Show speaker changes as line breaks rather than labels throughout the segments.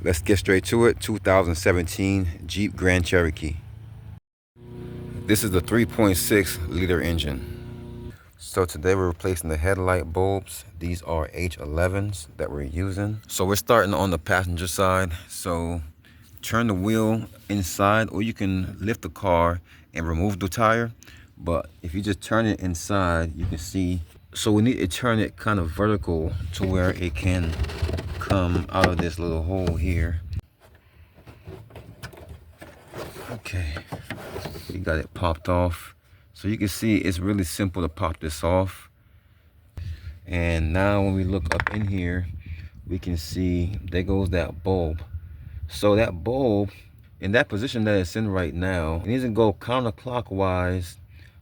Let's get straight to it. 2017 Jeep Grand Cherokee. This is the 3.6 liter engine. So today we're replacing the headlight bulbs. These are H11s that we're using. So we're starting on the passenger side. So turn the wheel inside, or you can lift the car and remove the tire. But if you just turn it inside, you can see. So we need to turn it kind of vertical to where it can come out of this little hole here. Okay, we got it popped off. So you can see it's really simple to pop this off. And now when we look up in here, we can see there goes that bulb. So that bulb, in that position that it's in right now, it needs to go counterclockwise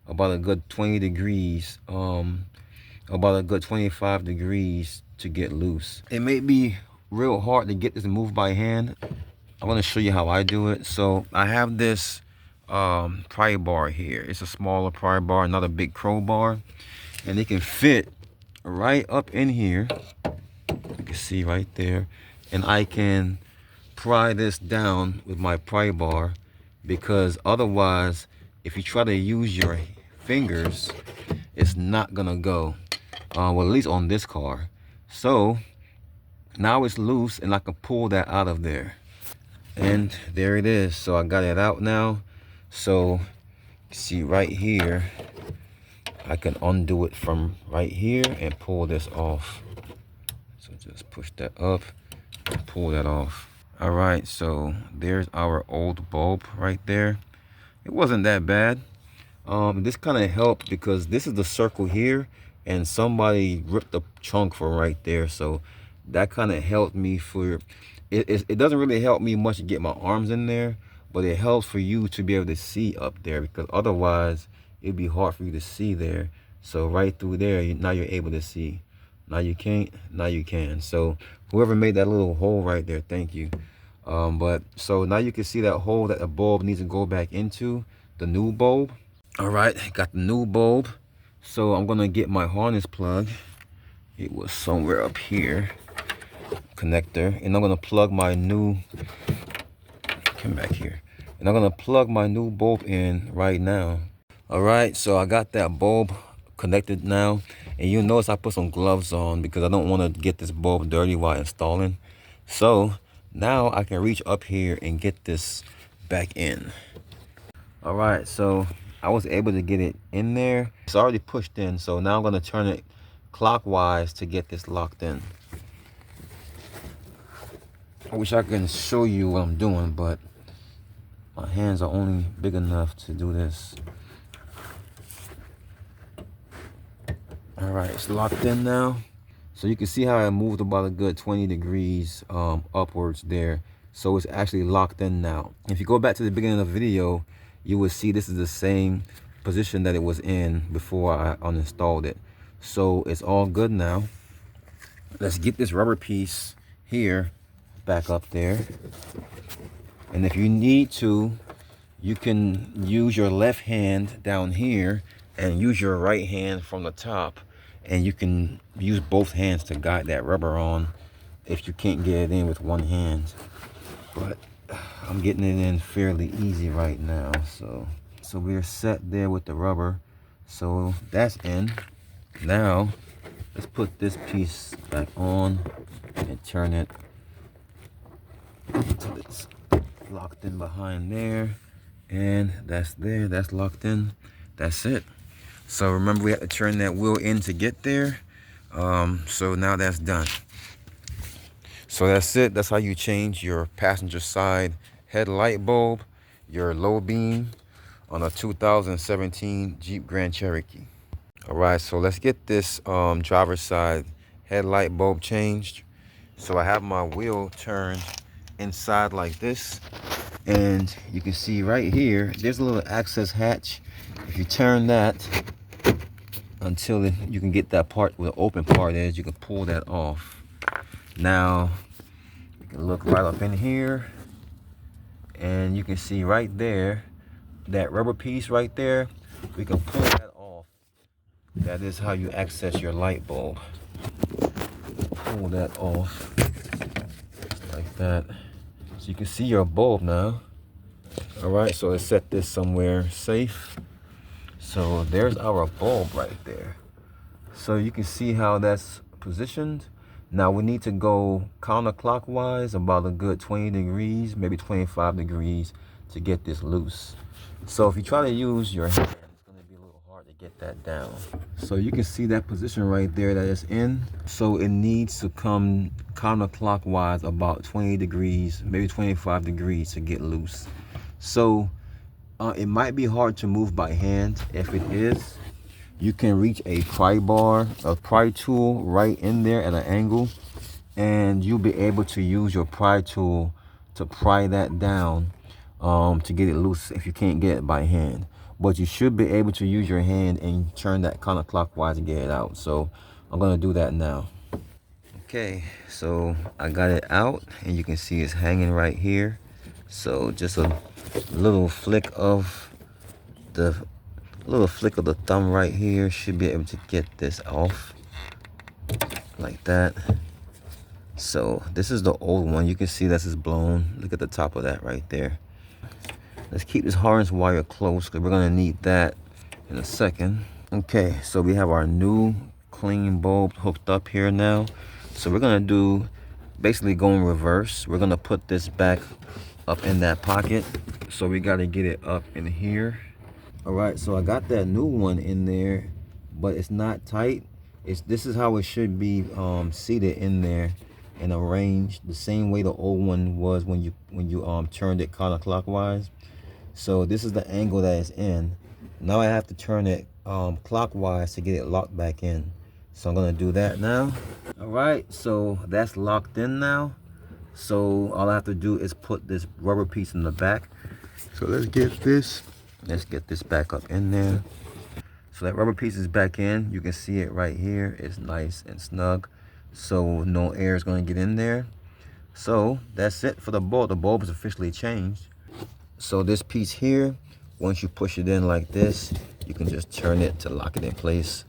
about a good 20 degrees, about a good 25 degrees to get loose. It may be real hard to get this moved by hand. I want to show you how I do it. So I have this pry bar here. It's a smaller pry bar, not a big crowbar, and it can fit right up in here. You can see right there, and I can pry this down with my pry bar, because otherwise if you try to use your fingers, it's not gonna go. Well, at least on this car. So now it's loose and I can pull that out of there. And there it is. So I got it out now. So see right here, I can undo it from right here and pull this off. So just push that up and pull that off. All right, so there's our old bulb right there. It wasn't that bad. This kind of helped because this is the circle here, and somebody ripped the chunk from right there. So that kind of helped me for it doesn't really help me much to get my arms in there, but it helps for you to be able to see up there, because otherwise it'd be hard for you to see there. So right through there, now you're able to see. Now you can't, now you can. So whoever made that little hole right there, thank you. But so now you can see that hole that the bulb needs to go back into, the new bulb. All right, got the new bulb. So I'm gonna get my harness plug. It was somewhere up here, connector, and I'm gonna plug my new, come back here, and I'm gonna plug my new bulb in right now. All right, so I got that bulb connected now, and you'll notice I put some gloves on because I don't want to get this bulb dirty while installing. So now I can reach up here and get this back in. All right, so I was able to get it in there. It's already pushed in, so now I'm gonna turn it clockwise to get this locked in. I wish I can show you what I'm doing, but my hands are only big enough to do this. All right, it's locked in now. So you can see how I moved about a good 20 degrees upwards there. So it's actually locked in now. If you go back to the beginning of the video, you will see this is the same position that it was in before I uninstalled it. So it's all good now. Let's get this rubber piece here back up there. And if you need to, you can use your left hand down here and use your right hand from the top, and you can use both hands to guide that rubber on if you can't get it in with one hand. But I'm getting it in fairly easy right now. So we're set there with the rubber. So that's in. Now let's put this piece back on and turn it until it's locked in behind there. And that's there, that's locked in. That's it. So remember, we have to turn that wheel in to get there. So now that's done. So that's it. That's how you change your passenger side headlight bulb, your low beam on a 2017 Jeep Grand Cherokee. All right, so let's get this driver's side headlight bulb changed. So I have my wheel turned inside like this, and you can see right here, there's a little access hatch. If you turn that until you can get that part where the open part is, you can pull that off. Now you can look right up in here, and you can see right there, that rubber piece right there, we can pull that off. That is how you access your light bulb. Pull that off just like that. So you can see your bulb now. All right, so let's set this somewhere safe. So there's our bulb right there. So you can see how that's positioned. Now we need to go counterclockwise about a good 20 degrees, maybe 25 degrees to get this loose. So if you try to use your hand, it's gonna be a little hard to get that down. So you can see that position right there that it's in. So it needs to come counterclockwise about 20 degrees, maybe 25 degrees to get loose. So it might be hard to move by hand. If it is, you can reach a pry tool right in there at an angle, and you'll be able to use your pry tool to pry that down to get it loose if you can't get it by hand. But you should be able to use your hand and turn that counterclockwise to get it out. So I'm gonna do that now. Okay, so I got it out, and you can see it's hanging right here. So just a little flick of the thumb right here should be able to get this off like that. So this is the old one. You can see this is blown. Look at the top of that right there. Let's keep this harness wire close because we're gonna need that in a second. Okay, so we have our new clean bulb hooked up here now. So we're gonna do basically go in reverse. We're gonna put this back up in that pocket. So we gotta get it up in here. All right, so I got that new one in there, but it's not tight. This is how it should be seated in there and arranged the same way the old one was when you turned it counterclockwise. So this is the angle that it's in. Now I have to turn it clockwise to get it locked back in. So I'm gonna do that now. All right, so that's locked in now. So all I have to do is put this rubber piece in the back. So let's get this back up in there. So that rubber piece is back in. You can see it right here. It's nice and snug, so no air is going to get in there. So that's it for the bulb. The bulb is officially changed. So this piece here, once you push it in like this, you can just turn it to lock it in place.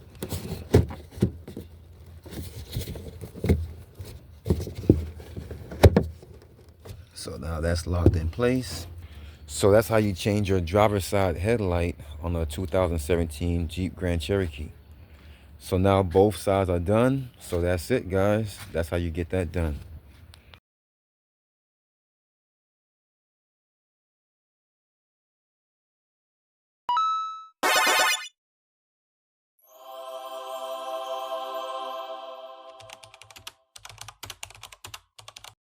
So now that's locked in place. So that's how you change your driver's side headlight on a 2017 Jeep Grand Cherokee. So now both sides are done. So that's it, guys. That's how you get that done.